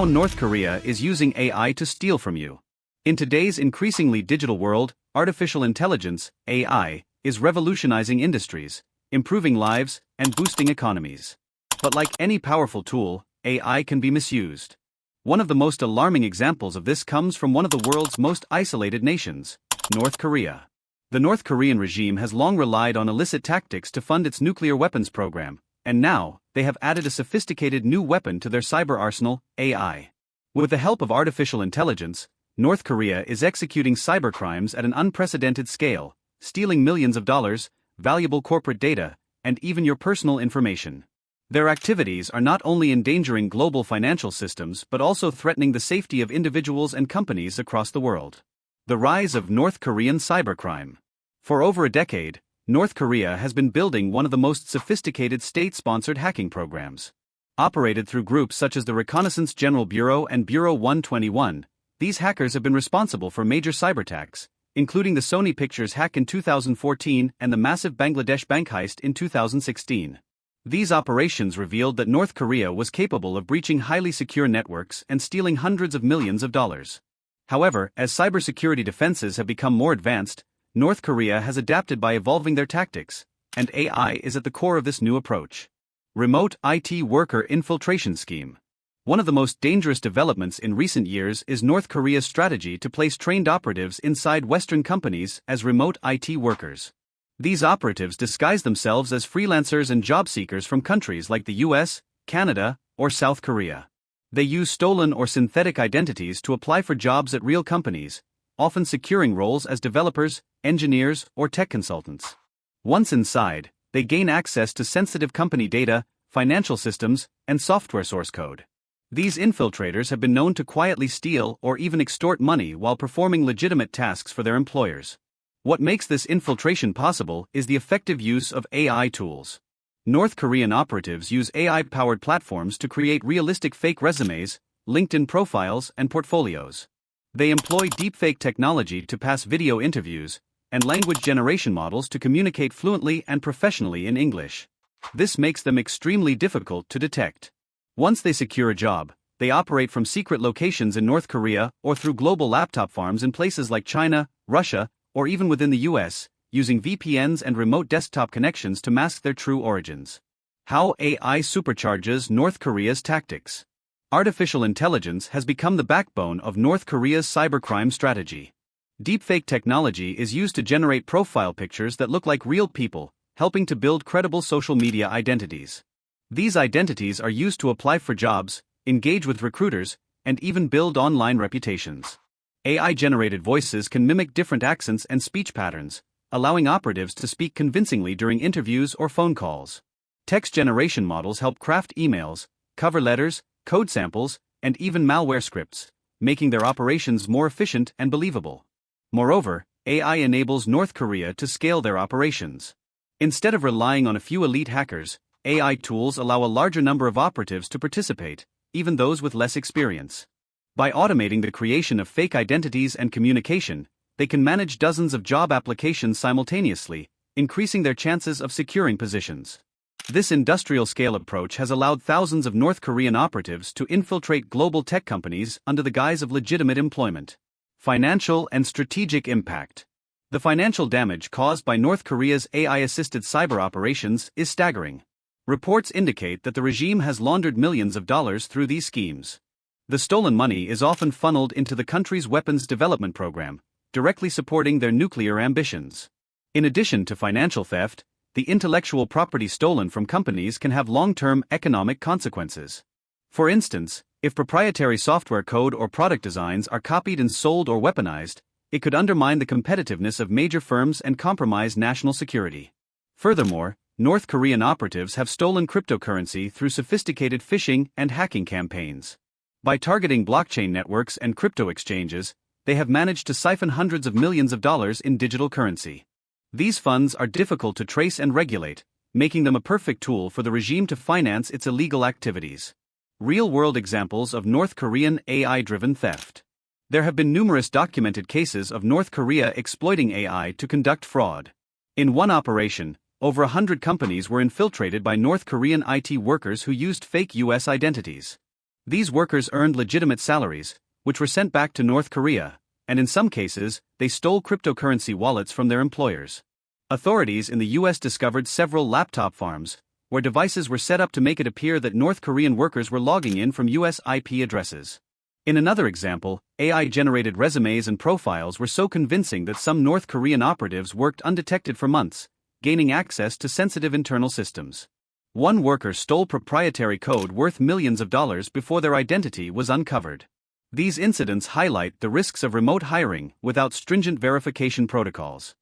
how North Korea is using AI to steal from you. In today's increasingly digital world, artificial intelligence, AI, is revolutionizing industries, improving lives, and boosting economies. But like any powerful tool, AI can be misused. One of the most alarming examples of this comes from one of the world's most isolated nations, North Korea. The North Korean regime has long relied on illicit tactics to fund its nuclear weapons program, and now, they have added a sophisticated new weapon to their cyber arsenal, AI. With the help of artificial intelligence, North Korea is executing cybercrimes at an unprecedented scale, stealing millions of dollars, valuable corporate data, and even your personal information. Their activities are not only endangering global financial systems but also threatening the safety of individuals and companies across the world. The rise of North Korean cybercrime. For over a decade, North Korea has been building one of the most sophisticated state-sponsored hacking programs. Operated through groups such as the Reconnaissance General Bureau and Bureau 121, these hackers have been responsible for major cyberattacks, including the Sony Pictures hack in 2014 and the massive Bangladesh bank heist in 2016. These operations revealed that North Korea was capable of breaching highly secure networks and stealing hundreds of millions of dollars. However, as cybersecurity defenses have become more advanced, North Korea has adapted by evolving their tactics, and AI is at the core of this new approach. Remote IT worker infiltration scheme. One of the most dangerous developments in recent years is North Korea's strategy to place trained operatives inside Western companies as remote IT workers. These operatives disguise themselves as freelancers and job seekers from countries like the US, Canada, or South Korea. They use stolen or synthetic identities to apply for jobs at real companies, often securing roles as developers, engineers, or tech consultants. Once inside, they gain access to sensitive company data, financial systems, and software source code. These infiltrators have been known to quietly steal or even extort money while performing legitimate tasks for their employers. What makes this infiltration possible is the effective use of AI tools. North Korean operatives use AI-powered platforms to create realistic fake resumes, LinkedIn profiles, and portfolios. They employ deepfake technology to pass video interviews, and language generation models to communicate fluently and professionally in English. This makes them extremely difficult to detect. Once they secure a job, they operate from secret locations in North Korea or through global laptop farms in places like China, Russia, or even within the US, using VPNs and remote desktop connections to mask their true origins. How AI supercharges North Korea's tactics. Artificial intelligence has become the backbone of North Korea's cybercrime strategy. Deepfake technology is used to generate profile pictures that look like real people, helping to build credible social media identities. These identities are used to apply for jobs, engage with recruiters, and even build online reputations. AI-generated voices can mimic different accents and speech patterns, allowing operatives to speak convincingly during interviews or phone calls. Text generation models help craft emails, cover letters, code samples, and even malware scripts, making their operations more efficient and believable. Moreover, AI enables North Korea to scale their operations. Instead of relying on a few elite hackers, AI tools allow a larger number of operatives to participate, even those with less experience. By automating the creation of fake identities and communication, they can manage dozens of job applications simultaneously, increasing their chances of securing positions. This industrial-scale approach has allowed thousands of North Korean operatives to infiltrate global tech companies under the guise of legitimate employment. Financial and strategic impact. The financial damage caused by North Korea's AI-assisted cyber operations is staggering. Reports indicate that the regime has laundered millions of dollars through these schemes. The stolen money is often funneled into the country's weapons development program, directly supporting their nuclear ambitions. In addition to financial theft, the intellectual property stolen from companies can have long-term economic consequences. For instance, if proprietary software code or product designs are copied and sold or weaponized, it could undermine the competitiveness of major firms and compromise national security. Furthermore, North Korean operatives have stolen cryptocurrency through sophisticated phishing and hacking campaigns. By targeting blockchain networks and crypto exchanges, they have managed to siphon hundreds of millions of dollars in digital currency. These funds are difficult to trace and regulate, making them a perfect tool for the regime to finance its illegal activities. Real-world examples of North Korean AI-driven theft. There have been numerous documented cases of North Korea exploiting AI to conduct fraud. In one operation, over 100 companies were infiltrated by North Korean IT workers who used fake US identities. These workers earned legitimate salaries, which were sent back to North Korea, and in some cases, they stole cryptocurrency wallets from their employers. Authorities in the US discovered several laptop farms, where devices were set up to make it appear that North Korean workers were logging in from US IP addresses. In another example, AI-generated resumes and profiles were so convincing that some North Korean operatives worked undetected for months, gaining access to sensitive internal systems. One worker stole proprietary code worth millions of dollars before their identity was uncovered. These incidents highlight the risks of remote hiring without stringent verification protocols.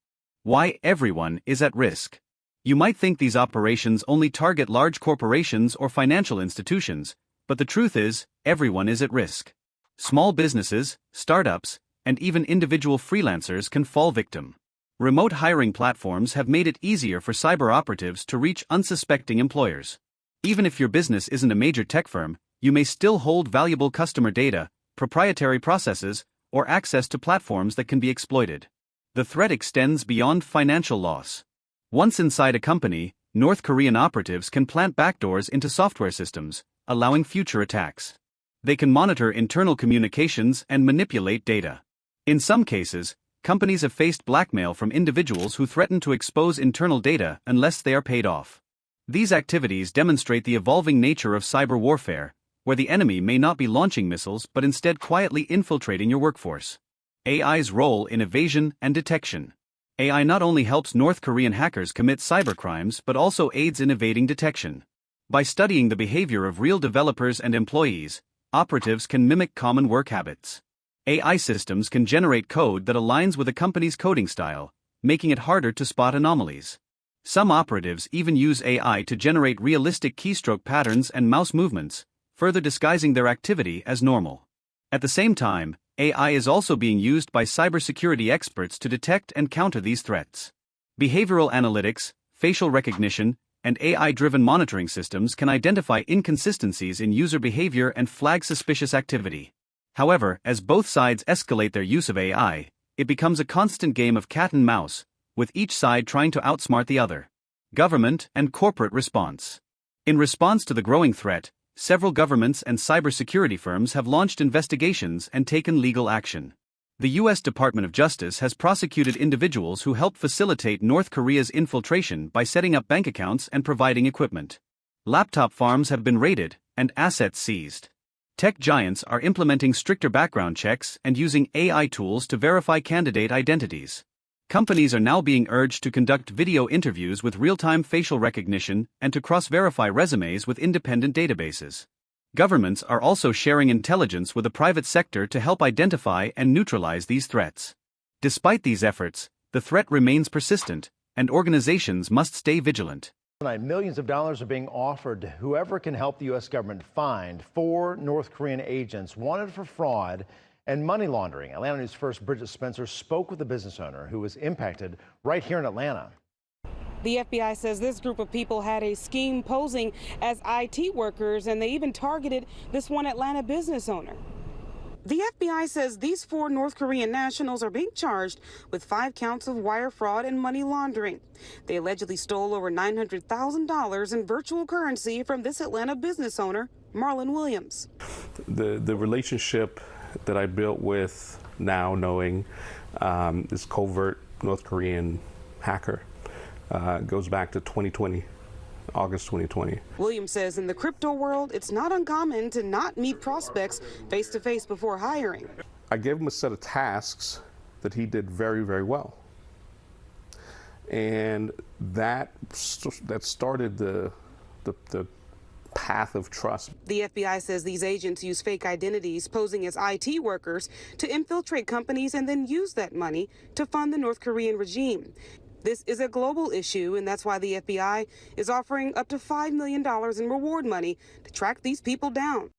Why everyone is at risk. You might think these operations only target large corporations or financial institutions, but the truth is, everyone is at risk. Small businesses, startups, and even individual freelancers can fall victim. Remote hiring platforms have made it easier for cyber operatives to reach unsuspecting employers. Even if your business isn't a major tech firm, you may still hold valuable customer data, proprietary processes, or access to platforms that can be exploited. The threat extends beyond financial loss. Once inside a company, North Korean operatives can plant backdoors into software systems, allowing future attacks. They can monitor internal communications and manipulate data. In some cases, companies have faced blackmail from individuals who threaten to expose internal data unless they are paid off. These activities demonstrate the evolving nature of cyber warfare, where the enemy may not be launching missiles but instead quietly infiltrating your workforce. AI's role in evasion and detection. AI not only helps North Korean hackers commit cybercrimes but also aids in evading detection. By studying the behavior of real developers and employees, operatives can mimic common work habits. AI systems can generate code that aligns with a company's coding style, making it harder to spot anomalies. Some operatives even use AI to generate realistic keystroke patterns and mouse movements, further disguising their activity as normal. At the same time, AI is also being used by cybersecurity experts to detect and counter these threats. Behavioral analytics, facial recognition, and AI-driven monitoring systems can identify inconsistencies in user behavior and flag suspicious activity. However, as both sides escalate their use of AI, it becomes a constant game of cat and mouse, with each side trying to outsmart the other. Government and corporate response. In response to the growing threat, several governments and cybersecurity firms have launched investigations and taken legal action. The U.S. Department of Justice has prosecuted individuals who helped facilitate North Korea's infiltration by setting up bank accounts and providing equipment. Laptop farms have been raided, and assets seized. Tech giants are implementing stricter background checks and using AI tools to verify candidate identities. Companies are now being urged to conduct video interviews with real-time facial recognition and to cross-verify resumes with independent databases. Governments are also sharing intelligence with the private sector to help identify and neutralize these threats. Despite these efforts, the threat remains persistent, and organizations must stay vigilant. Tonight, millions of dollars are being offered to whoever can help the U.S. government find 4 North Korean agents wanted for fraud and money laundering. Atlanta News First Bridget Spencer spoke with a business owner who was impacted right here in Atlanta. The FBI says this group of people had a scheme posing as IT workers, and they even targeted this one Atlanta business owner. The FBI says these 4 North Korean nationals are being charged with 5 counts of wire fraud and money laundering. They allegedly stole over $900,000 in virtual currency from this Atlanta business owner, Marlon Williams. The relationship that I built with now knowing this covert North Korean hacker goes back to 2020, August 2020. Williams says in the crypto world, it's not uncommon to not meet prospects face-to-face before hiring. I gave him a set of tasks that he did very, very well. And that started the path of trust. The FBI says these agents use fake identities posing as IT workers to infiltrate companies and then use that money to fund the North Korean regime. This is a global issue, and that's why the FBI is offering up to $5 million in reward money to track these people down.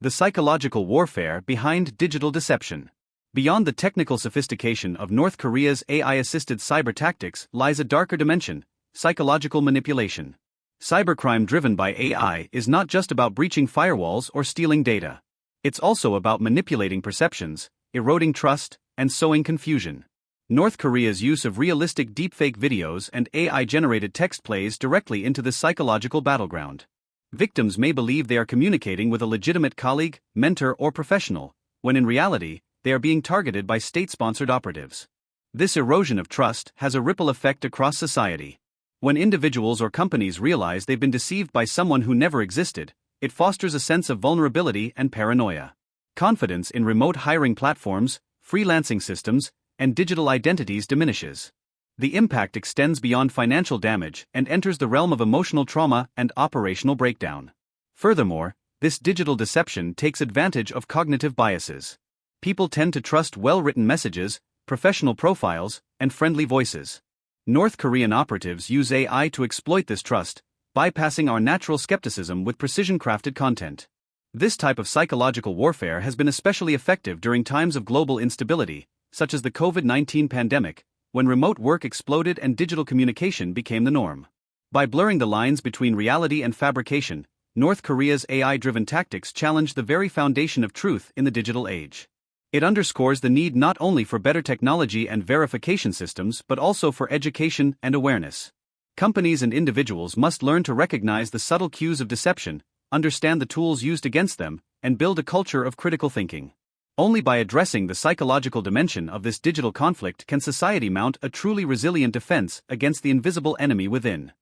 The psychological warfare behind digital deception. Beyond the technical sophistication of North Korea's AI-assisted cyber tactics lies a darker dimension: psychological manipulation. Cybercrime driven by AI is not just about breaching firewalls or stealing data. It's also about manipulating perceptions, eroding trust, and sowing confusion. North Korea's use of realistic deepfake videos and AI-generated text plays directly into the psychological battleground. Victims may believe they are communicating with a legitimate colleague, mentor, or professional, when in reality, they are being targeted by state-sponsored operatives. This erosion of trust has a ripple effect across society. When individuals or companies realize they've been deceived by someone who never existed, it fosters a sense of vulnerability and paranoia. Confidence in remote hiring platforms, freelancing systems, and digital identities diminishes. The impact extends beyond financial damage and enters the realm of emotional trauma and operational breakdown. Furthermore, this digital deception takes advantage of cognitive biases. People tend to trust well-written messages, professional profiles, and friendly voices. North Korean operatives use AI to exploit this trust, bypassing our natural skepticism with precision-crafted content. This type of psychological warfare has been especially effective during times of global instability, such as the COVID-19 pandemic, when remote work exploded and digital communication became the norm. By blurring the lines between reality and fabrication, North Korea's AI-driven tactics challenge the very foundation of truth in the digital age. It underscores the need not only for better technology and verification systems but also for education and awareness. Companies and individuals must learn to recognize the subtle cues of deception, understand the tools used against them, and build a culture of critical thinking. Only by addressing the psychological dimension of this digital conflict can society mount a truly resilient defense against the invisible enemy within.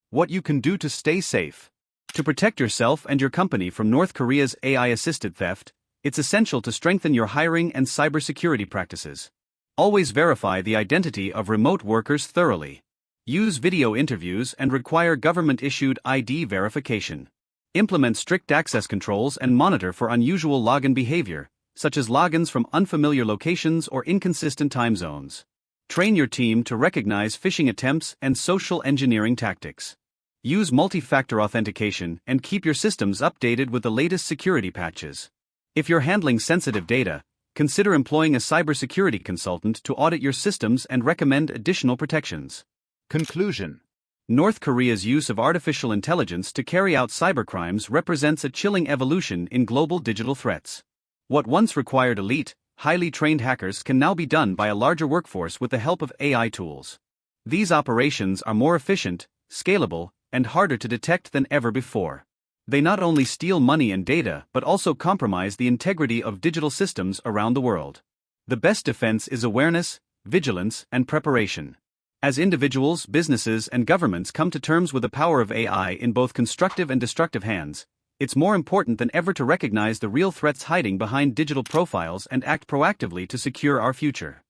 What you can do to stay safe. To protect yourself and your company from North Korea's AI-assisted theft, it's essential to strengthen your hiring and cybersecurity practices. Always verify the identity of remote workers thoroughly. Use video interviews and require government-issued ID verification. Implement strict access controls and monitor for unusual login behavior, such as logins from unfamiliar locations or inconsistent time zones. Train your team to recognize phishing attempts and social engineering tactics. Use multi-factor authentication and keep your systems updated with the latest security patches. If you're handling sensitive data, consider employing a cybersecurity consultant to audit your systems and recommend additional protections. Conclusion. North Korea's use of artificial intelligence to carry out cybercrimes represents a chilling evolution in global digital threats. What once required elite, highly trained hackers can now be done by a larger workforce with the help of AI tools. These operations are more efficient, scalable, and harder to detect than ever before. They not only steal money and data but also compromise the integrity of digital systems around the world. The best defense is awareness, vigilance, and preparation. As individuals, businesses, and governments come to terms with the power of AI in both constructive and destructive hands, it's more important than ever to recognize the real threats hiding behind digital profiles and act proactively to secure our future.